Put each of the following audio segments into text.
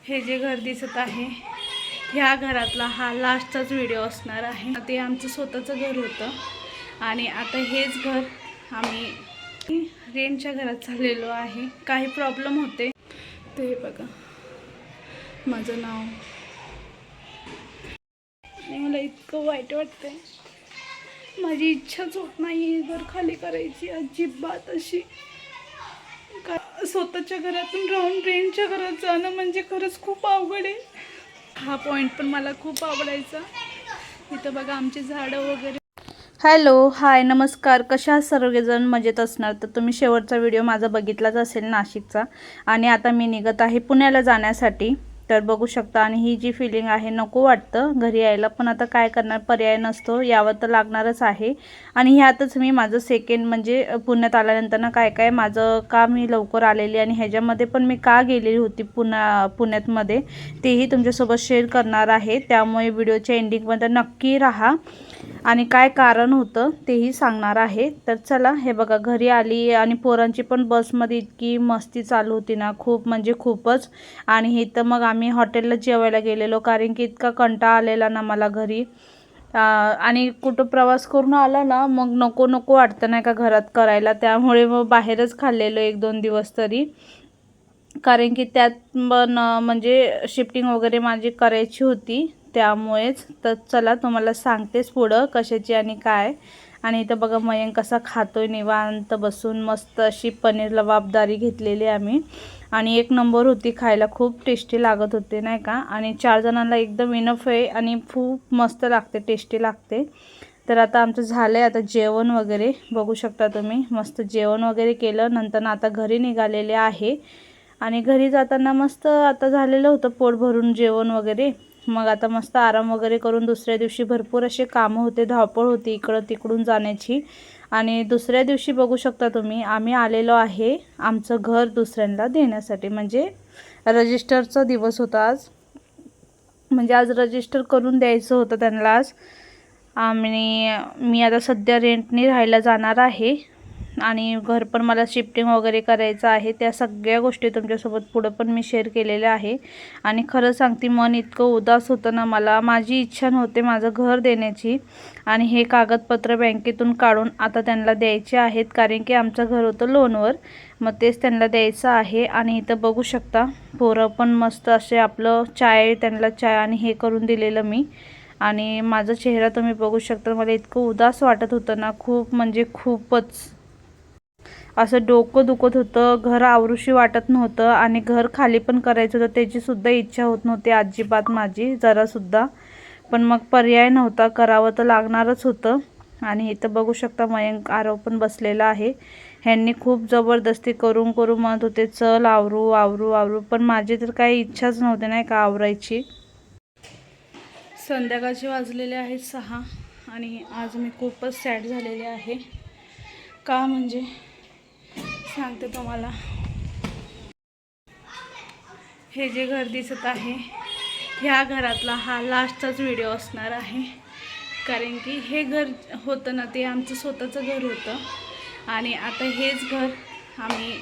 हे जे घर दिसत आहे ह्या घरातला हा लास्टचाच व्हिडिओ असणार आहे। ते आमचं स्वतःचं घर होतं आणि आता हेच घर आम्ही रेंटच्या घरात चाललेलो आहे। काही प्रॉब्लेम होते ते बघा, माझं नाव आणि मला इतकं वाईट वाटतंय। माझी इच्छाच होत नाही घर खाली करायची अजिबात अशी। स्वतःच्या घरातून राहून रेंटच्या घरात जाणं म्हणजे खरंच खूप अवघड आहे। हा पॉइंट पण मला खूप आवडायचा। इथं बघा आमची झाडं वगैरे। हॅलो हाय नमस्कार, कशा आहात सर्वजण? मजेत असणार तर तुम्ही शेवटचा व्हिडिओ माझा बघितलाच असेल नाशिकचा। आणि आता मी निघत आहे पुण्याला जाण्यासाठी। तर बघू शकता आणि ही जी फिलिंग आहे नको वाटतं घरी यायला, पण आता काय करणार, पर्याय नसतो, यावं तर लागणारच आहे। आणि ह्यातच मी माझं सेकंड म्हणजे पुण्यात आल्यानंतर ना काय काय माझं का मी लवकर आलेली आणि ह्याच्यामध्ये पण मी का गेलेली होती पुण्यातमध्ये तेही तुमच्यासोबत शेअर करणार आहे। त्यामुळे व्हिडिओच्या एंडिंगमध्ये नक्की राहा आणि काय कारण होतं तेही सांगणार आहे। तर चला, हे बघा घरी आली आणि पोरांची पण बसमध्ये इतकी मस्ती चालू होती ना, खूप म्हणजे खूपच। आणि हे तर मग आम्ही हॉटेलला जेवायला गेलेलो, कारण की इतका कंटाळा आलेला ना मला घरी। आणि कुठं प्रवास करून आला ना मग नको नको वाटतं नाही का घरात करायला, त्यामुळे मग बाहेरच खाल्लेलो 1-2 दिवस तरी। कारण की त्यात पण म्हणजे शिफ्टिंग वगैरे माझी करायची होती त्यामुळेच। तर चला तुम्हाला सांगतेच पुढं कशाची आणि काय। आणि इथं बघा मयंक कसा खातोय निवांत बसून, मस्त अशी पनीर लबाबदारी घेतलेली आम्ही आणि 1 नंबर होती खायला, खूप टेस्टी लागत होते नाही का। आणि 4 जणांना एकदम इनफ आहे आणि खूप मस्त लागते, टेस्टी लागते। तर आता आमचं झालं आहे आता जेवण वगैरे, बघू शकता तुम्ही, मस्त जेवण वगैरे केलं। नंतर आता घरी निघालेले आहे आणि घरी जाताना मस्त आता झालेलं होतं पोट भरून जेवण वगैरे। मग आता मस्त आराम वगैरे करून दुसऱ्या दिवशी भरपूर असे कामं होते, धावपळ होती इकडं तिकडून जाण्याची। आणि दुसऱ्या दिवशी बघू शकता तुम्ही आम्ही आलेलो आहे आमचं घर दुसऱ्यांना देण्यासाठी, म्हणजे रजिस्टरचा दिवस होता आज। म्हणजे आज रजिस्टर करून द्यायचं होतं त्यांना आज। आणि मी आता सध्या रेंटने राहायला जाणार आहे आणि घर पण मला शिफ्टिंग वगैरे करायचं आहे। त्या सगळ्या गोष्टी तुमच्यासोबत पुढं पण मी शेअर केलेल्या आहे। आणि खरं सांगते मन इतकं उदास होतं ना मला, माझी इच्छा नव्हते माझं घर देण्याची। आणि हे कागदपत्र बँकेतून काढून आता त्यांना द्यायचे आहेत, कारण की आमचं घर होतं लोनवर, मग तेच त्यांना द्यायचं आहे। आणि इथं बघू शकता पोरं पण मस्त असे आपलं चाय, त्यांना चाय आणि हे करून दिलेलं मी। आणि माझा चेहरा तुम्ही बघू शकता, मला इतकं उदास वाटत होतं ना, खूप म्हणजे खूपच असं डोकं दुखत होतं, घर आवरूशी वाटत नव्हतं आणि घर खाली पण करायचं होतं, त्याचीसुद्धा इच्छा होत नव्हती अजिबात माझी जरासुद्धा। पण मग पर्याय नव्हता, करावं तर लागणारच होतं। आणि इथं बघू शकता मयंक आरव पण बसलेला आहे। ह्यांनी खूप जबरदस्ती करून करून म्हणत होते चल आवरू आवरू आवरू, पण माझी तर काही इच्छाच नव्हती नाही का आवरायची। संध्याकाळचे वाजलेले आहेत 6 आणि आज मी खूपच सॅड झालेले आहे। का म्हणजे सांगते तुम्हाला, हे जे घर दिसत आहे ह्या घरातला हा लास्टचाच व्हिडिओ असणार आहे। कारण की हे घर होतं ना ते आमचं स्वतःचं घर होतं आणि आता हेच घर आम्ही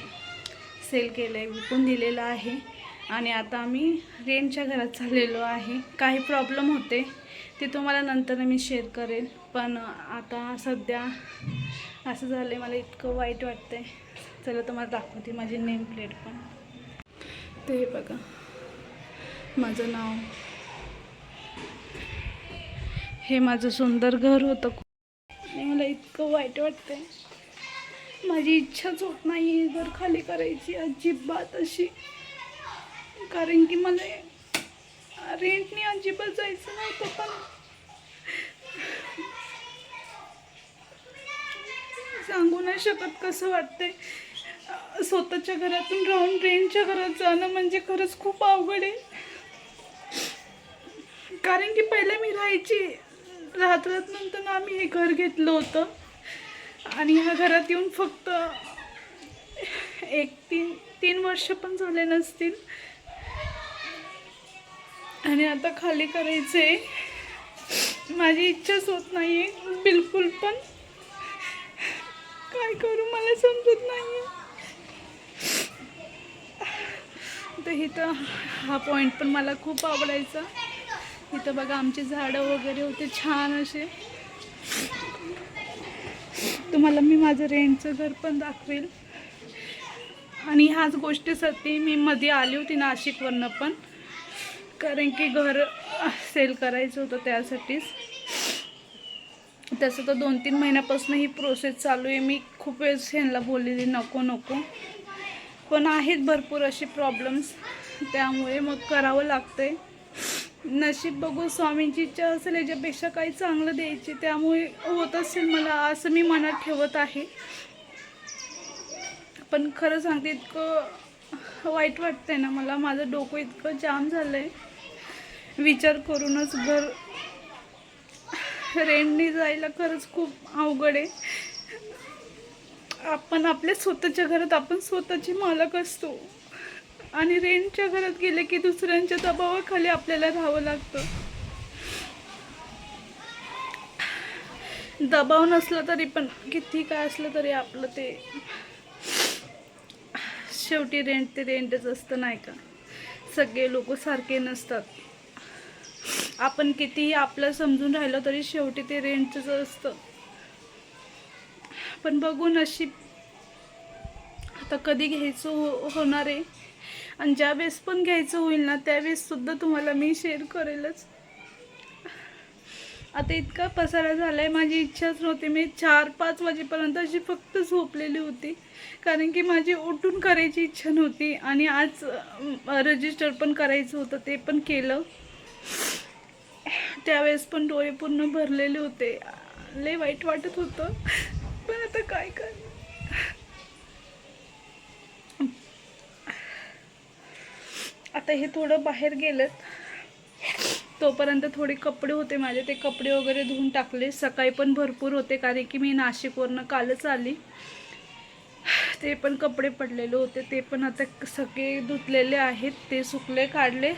सेल केलं आहे, विकून दिलेलं आहे। आणि आता आम्ही रेंटच्या घरात चाललेलो आहे। काही प्रॉब्लेम होते ते तुम्हाला नंतर मी शेअर करेन, पण आता सध्या असं झालं आहे, मला इतकं वाईट वाटतं आहे। चला तुम्हाला दाखवते माझी नेम प्लेट पण। ते बघा माझं नाव, हे माझं सुंदर घर होतं आणि मला इतकं वाईट वाटतं आहे। माझी इच्छाच होत नाही घर खाली करायची अजिबात अशी, कारण की मला रेंटने अजिबात जायचं नव्हतं। पण सांगू नाही शकत कसं वाटतंय, स्वतःच्या घरातून राहून रेंटच्या घरात जाणं म्हणजे खरंच खूप अवघड आहे। कारण की पहिले मी राहत नंतर आम्ही हे घर घेतलं होतं आणि ह्या घरात येऊन फक्त 3 वर्ष पण झाले नसतील आणि आता खाली करायचंय। माझी इच्छाच होत नाहीये बिलकुल पण, काय करू मला समजत नाहीये। तर इथं हा पॉईंट पण मला खूप आवडायचा. इथं बघा आमची झाडं वगैरे होते छान असे. तुम्हाला मी माझं रेंटचं घर पण दाखवेल. आणि ह्याच गोष्टीसाठी मी मध्ये आली होती नाशिकवरनं पण, कारण की घर सेल करायचं होतं त्यासाठीच. तसं तर 2-3 महिन्यापासून ही प्रोसेस चालू आहे. मी खूप वेळेस ह्यांना बोललेली नको नको, पण आहेत भरपूर असे प्रॉब्लेम्स, त्यामुळे मग करावं लागतंय. नशीब बघू, स्वामींची इच्छा असेल याच्यापेक्षा काही चांगलं द्यायचे, त्यामुळे होत असेल मला असं मी मनात ठेवत आहे. पण खरं सांगते इतकं वाईट वाटतंय ना मला, माझं डोकं इतकं जाम झालं आहे. विचार करूनच घर रेंटनी जायला खरंच खूप अवघड आहे. आपण आपल्या स्वतःच्या घरात आपण स्वतःची मालक असतो, आणि रेंटच्या घरात गेले की दुसऱ्यांच्या दबावाखाली आपल्याला राहावं लागतं. दबाव नसला तरी पण किती काय असलं तरी आपलं ते शेवटी रेंट ते रेंटच असतं नाही का. सगळे लोक सारखे नसतात. आपण कितीही आपलं समजून राहिलं तरी शेवटी ते रेंटच असतं. पण बघू नशीब आता कधी घ्यायचं होणार आहे. आणि ज्या वेळेस पण घ्यायचं होईल ना त्यावेळेस सुद्धा तुम्हाला मी शेअर करेलच. आता इतका पसारा झाला आहे, माझी इच्छाच नव्हती. मी 4-5 वाजेपर्यंत अशी फक्त झोपलेली होती, कारण की माझी उठून करायची इच्छा नव्हती. आणि आज रजिस्टर पण करायचं होतं, ते पण केलं. त्यावेळेस पण डोळे पूर्ण भरलेले होते, लय वाईट वाटत होतं. पण आता काय करणार. आता हे थोडं बाहेर गेलं, तोपर्यंत थोडे कपडे होते माझे, ते कपडे वगैरे धुवून टाकले. सकाळी पण भरपूर होते, कारण की मी नाशिकवरनं कालच आली. ते पण कपडे पडलेले होते, ते पण आता सगळे धुतलेले आहेत. ते सुकले काढले.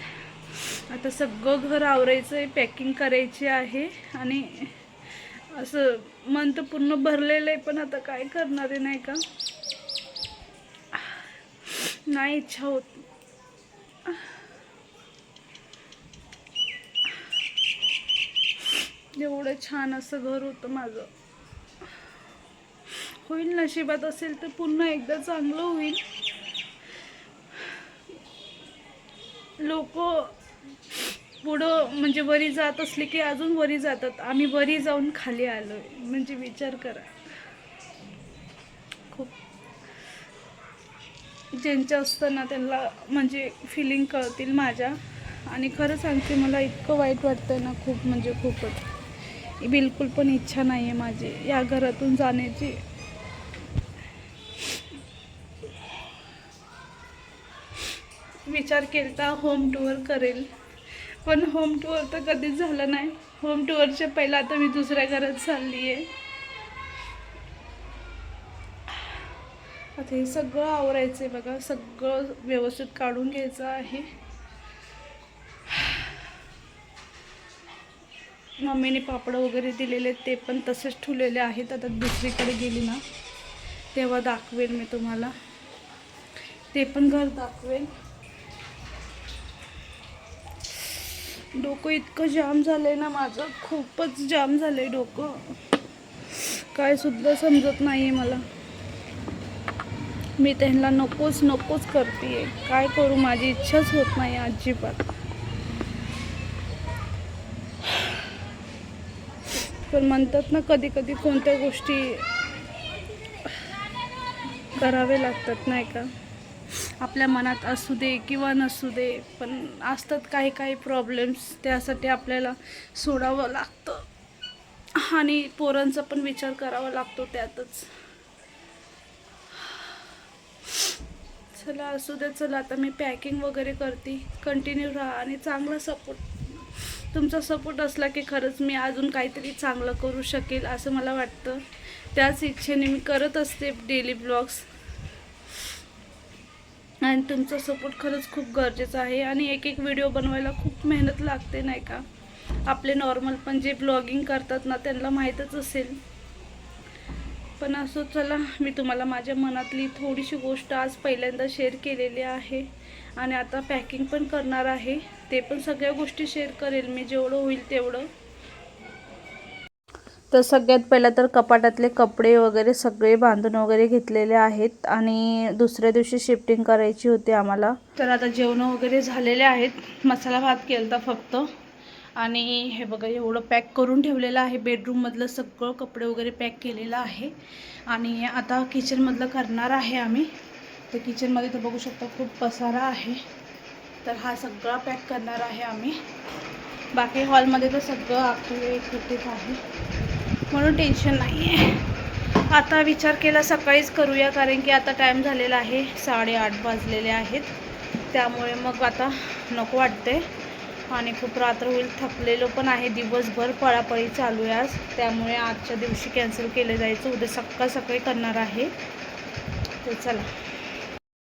आता सगळं घर आवरायचं आहे, पॅकिंग करायची आहे. आणि असं मन तर पूर्ण भरलेलं आहे, पण आता काय करणार आहे नाही का. नाही इच्छा होत. एवढं छान असं घर होतं माझं. होईल, नशिबात असेल तर पुन्हा एकदा चांगलं होईल. लोक पुढं म्हणजे वरी जात असले की अजून वरी जातात. आम्ही वरी जाऊन खाली आलोय, म्हणजे विचार करा. खूप ज्यांचं असतं ना त्यांना म्हणजे फिलिंग कळतील माझ्या. आणि खरं सांगते, मला इतकं वाईट वाटतंय ना, खूप म्हणजे खूपच. बिलकुल पण इच्छा नाही आहे माझी या घरातून जाण्याची. विचार केलता होम टूर करेल, पण होम टूर तर कधीच झालं नाही. होम टूरच्या पहिला आता मी दुसऱ्या घरात चालली आहे. आता हे सगळं आवरायचं आहे बघा, सगळं व्यवस्थित काढून घ्यायचं आहे. मम्मीने पापड वगैरे दिलेले ते पण तसेच ठेवलेले आहेत. आता दुसरीकडे गेली ना तेव्हा दाखवेल मी तुम्हाला, ते पण घर दाखवेल. डोकं इतकं जाम झालंय ना माझं, खूपच जाम झालंय डोकं. काय सुद्धा समजत नाहीये मला. मी त्यांना नकोच नकोच करते, काय करू, माझी इच्छाच होत नाही अजिबात. पण म्हणतात ना कधी कधी कोणत्या गोष्टी करावे लागतात नाही का. आपल्या मनात असू दे किंवा नसू दे, पण असतात काही काही प्रॉब्लेम्स, त्यासाठी आपल्याला सोडावं लागतं. आणि पोरांचा पण विचार करावा लागतो त्यातच. चला असू दे. चला आता मी पॅकिंग वगैरे करते. कंटिन्यू राहा आणि चांगला सपोर्ट, तुमचा सपोर्ट असला की खरंच मी अजून काहीतरी चांगलं करू शकेल असं मला वाटतं. त्याच इच्छेने मी करत असते डेली ब्लॉग्स. आणि तुमचा सपोर्ट खरंच खूप गरजेचा आहे. आणि एक एक व्हिडिओ बनवायला खूप मेहनत लागते नाही का. आपले नॉर्मल पण जे ब्लॉगिंग करतात ना त्यांना माहीतच असेल. पण असो, चला मी तुम्हाला माझ्या मनातली थोडीशी गोष्ट आज पहिल्यांदा शेअर केलेली आहे आणि आता पॅकिंग पण करणार आहे. ते पण सगळ्या गोष्टी शेअर करेल मी जेवढं होईल तेवढं. तर सगळ्यात पहिलं तर कपाटातले कपडे वगैरे सगळे बांधून वगैरे घेतलेले आहेत आणि दुसऱ्या दिवशी शिफ्टिंग करायची होती आम्हाला. तर आता जेवण वगैरे झालेले आहेत. मसाला भात केलता फक्त. आणि हे बघा एवढं पॅक करून ठेवलेलं आहे. बेडरूममधलं सगळं कपडे वगैरे पॅक केलेलं आहे आणि आता किचनमधलं करणार आहे आम्ही. तर किचनमध्ये तर बघू शकता खूप पसारा आहे. तर हा सगळा पॅक करणार आहे आम्ही. बाकी हॉलमध्ये तर सगळं आपले एकटीच आहे म्हणून टेन्शन नाही आहे. आता विचार केला सकाळीच करूया, कारण की आता टाईम झालेला आहे 8:30 वाजलेले आहेत. त्यामुळे मग आता नको वाटते आणि खूप रात्र होईल. थकलेलो पण आहे, दिवसभर पळापळी चालू आहे आज. त्यामुळे आजच्या दिवशी कॅन्सल केलं जायचं, उद्या सकाळी करणार आहे. तर चला